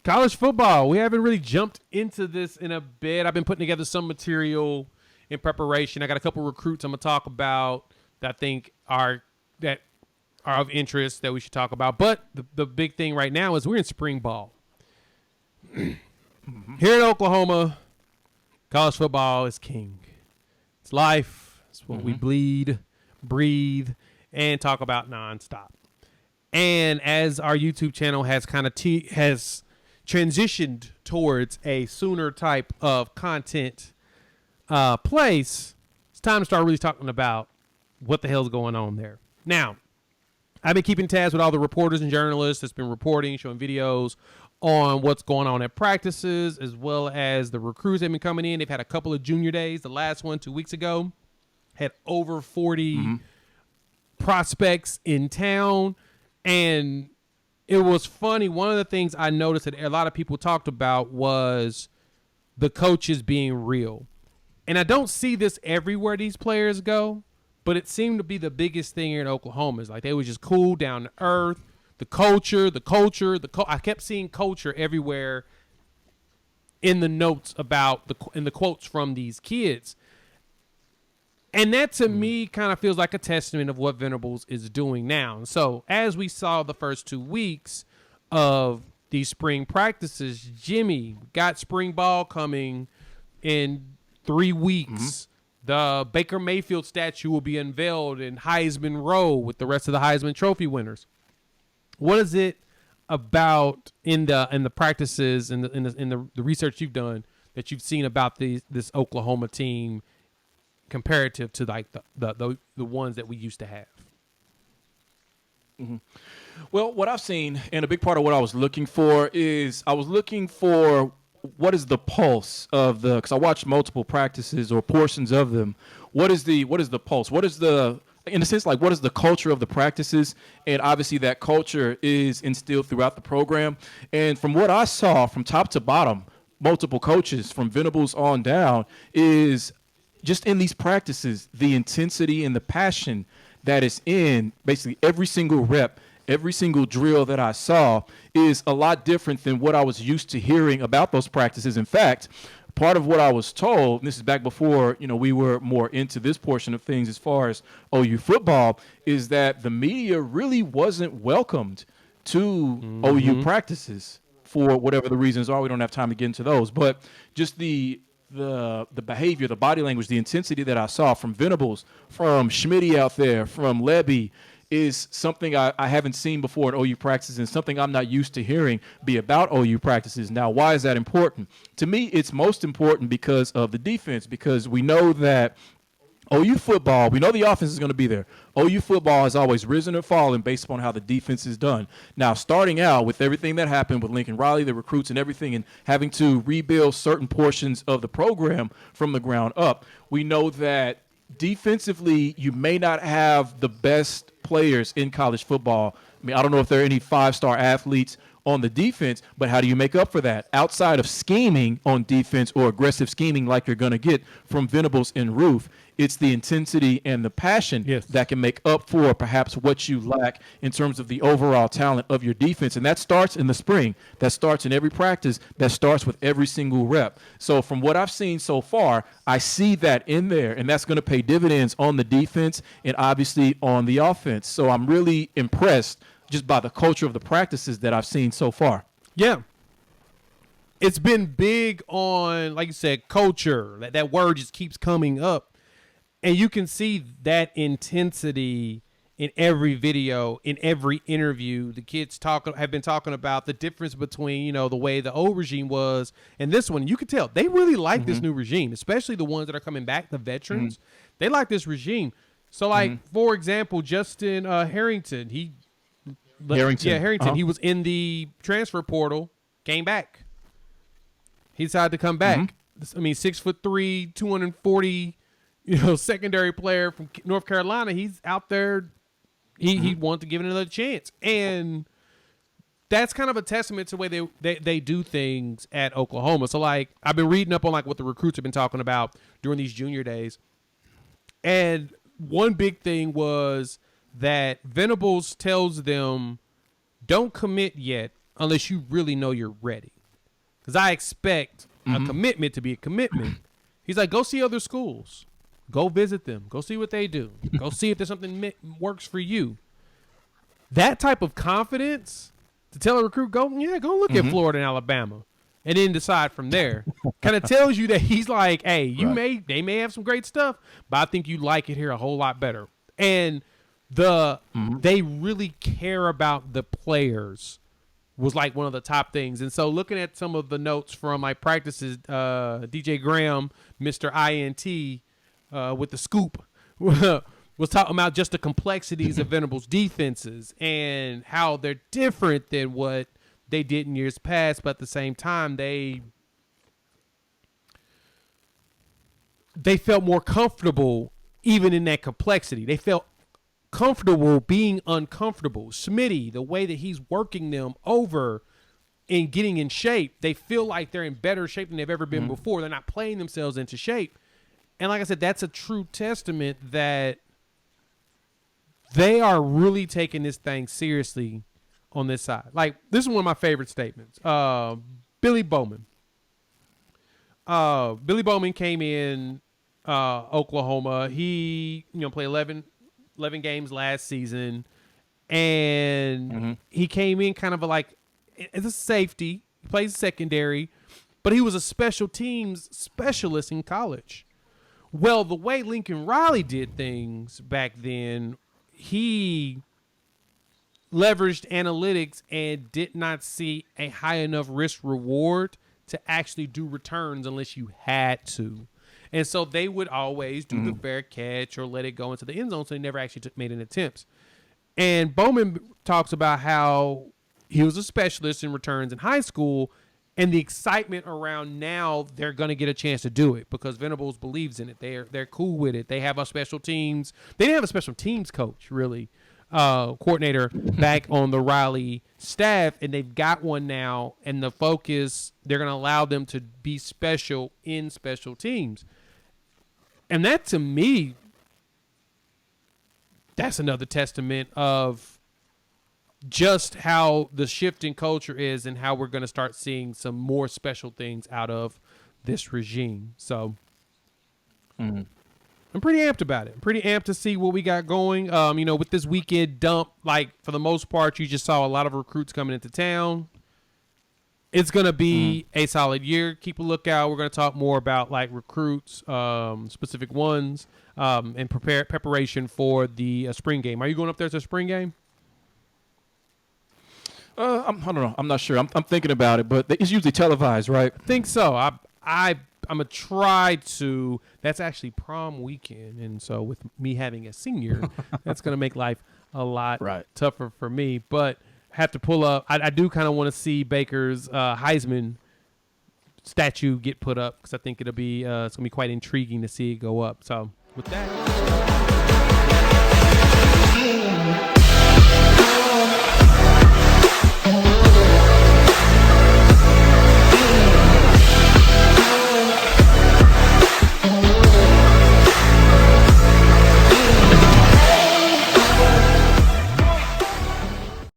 College football. We haven't really jumped into this in a bit. I've been putting together some material in preparation. I got a couple recruits I'm gonna talk about that I think are of interest that we should talk about. But the big thing right now is we're in spring ball. Here in Oklahoma, college football is king. It's life. It's what we bleed, breathe, and talk about nonstop. And as our YouTube channel has kind of has transitioned towards a sooner type of content place, it's time to start really talking about what the hell's going on there. Now, I've been keeping tabs with all the reporters and journalists that's been reporting, showing videos on what's going on at practices, as well as the recruits that have been coming in. They've had a couple of junior days. The last one 2 weeks ago had over 40 prospects in town. And it was funny. One of the things I noticed that a lot of people talked about was the coaches being real. And I don't see this everywhere these players go, but it seemed to be the biggest thing here in Oklahoma. Is like they were just cool, down to earth. The culture. I kept seeing culture everywhere in the notes about in the quotes from these kids. And that to me kind of feels like a testament of what Venables is doing now. And so as we saw the first 2 weeks of these spring practices, Jimmy got spring ball coming in 3 weeks. The Baker Mayfield statue will be unveiled in Heisman Row with the rest of the Heisman Trophy winners. What is it about in the practices and the research you've done that you've seen about this Oklahoma team comparative to like the ones that we used to have? Well, what I've seen, and a big part of what I was looking for is what is the pulse of because I watched multiple practices or portions of them. What is the pulse? What is in a sense, like, what is the culture of the practices? And obviously that culture is instilled throughout the program. And from what I saw from top to bottom, multiple coaches from Venables on down is just in these practices, the intensity and the passion that is in basically every single rep, every single drill that I saw is a lot different than what I was used to hearing about those practices. In fact, part of what I was told, and this is back before, we were more into this portion of things as far as OU football, is that the media really wasn't welcomed to OU practices for whatever the reasons are. We don't have time to get into those, but just the behavior, the body language, the intensity that I saw from Venables, from Schmitty out there, from Lebby, is something I haven't seen before in OU practices and something I'm not used to hearing be about OU practices. Now, why is that important? To me, it's most important because of the defense, because we know that OU football, we know the offense is going to be there. OU football has always risen or fallen based upon how the defense is done. Now, starting out with everything that happened with Lincoln Riley, the recruits and everything, and having to rebuild certain portions of the program from the ground up, we know that defensively you may not have the best players in college football. I mean, I don't know if there are any five-star athletes on the defense, but how do you make up for that? Outside of scheming on defense or aggressive scheming like you're going to get from Venables and Roof, it's the intensity and the passion that can make up for perhaps what you lack in terms of the overall talent of your defense. And that starts in the spring. That starts in every practice. That starts with every single rep. So from what I've seen so far, I see that in there, and that's going to pay dividends on the defense and obviously on the offense. So I'm really impressed just by the culture of the practices that I've seen so far. Yeah. It's been big on, like you said, culture. That word just keeps coming up. And you can see that intensity in every video, in every interview. The kids have been talking about the difference between, the way the old regime was and this one. You can tell they really like this new regime, especially the ones that are coming back, the veterans. They like this regime. So, for example, Justin Harrington, Harrington. He was in the transfer portal, came back. He decided to come back. 6'3", 240, secondary player from North Carolina. He's out there. He wanted to give it another chance, and that's kind of a testament to the way they do things at Oklahoma. So, I've been reading up on what the recruits have been talking about during these junior days, and one big thing was that Venables tells them, don't commit yet unless you really know you're ready. Because I expect a commitment to be a commitment. He's like, go see other schools. Go visit them. Go see what they do. Go see if there's something works for you. That type of confidence to tell a recruit, go look at Florida and Alabama, and then decide from there. Kind of tells you that he's like, hey, they may have some great stuff, but I think you like it here a whole lot better. And they really care about the players was like one of the top things. And so looking at some of the notes from like practices, DJ Graham, Mr. INT, with the scoop, was talking about just the complexities of Venables' defenses and how they're different than what they did in years past, but at the same time, they felt more comfortable even in that complexity. They felt comfortable being uncomfortable. Smitty, the way that he's working them over and getting in shape, they feel like they're in better shape than they've ever been before. They're not playing themselves into shape. And like I said, that's a true testament that they are really taking this thing seriously on this side. Like, this is one of my favorite statements. Billy Bowman. Billy Bowman came in Oklahoma. He, played 11 games last season, and he came in kind of as a safety. He plays secondary, but he was a special teams specialist in college. Well, the way Lincoln Riley did things back then, he leveraged analytics and did not see a high enough risk reward to actually do returns unless you had to. And so they would always do the fair catch or let it go into the end zone, so they never actually made an attempt. And Bowman talks about how he was a specialist in returns in high school, and the excitement around now they're going to get a chance to do it because Venables believes in it. They're cool with it. They have a special teams. They didn't have a special teams coach, really, coordinator back on the Riley staff, and they've got one now, and the focus, they're going to allow them to be special in special teams. And that, to me, that's another testament of just how the shift in culture is and how we're going to start seeing some more special things out of this regime. So I'm pretty amped about it. I'm pretty amped to see what we got going. With this weekend dump, like, for the most part, you just saw a lot of recruits coming into town. It's going to be a solid year. Keep a lookout. We're going to talk more about, like, recruits, specific ones, and preparation for the spring game. Are you going up there to the spring game? I don't know. I'm not sure. I'm thinking about it, but it's usually televised, right? I think so. I'm going to try to. That's actually prom weekend, and so with me having a senior, that's going to make life a lot tougher for me. But have to pull up. I do kind of want to see Baker's Heisman statue get put up because I think it's going to be quite intriguing to see it go up. So with that.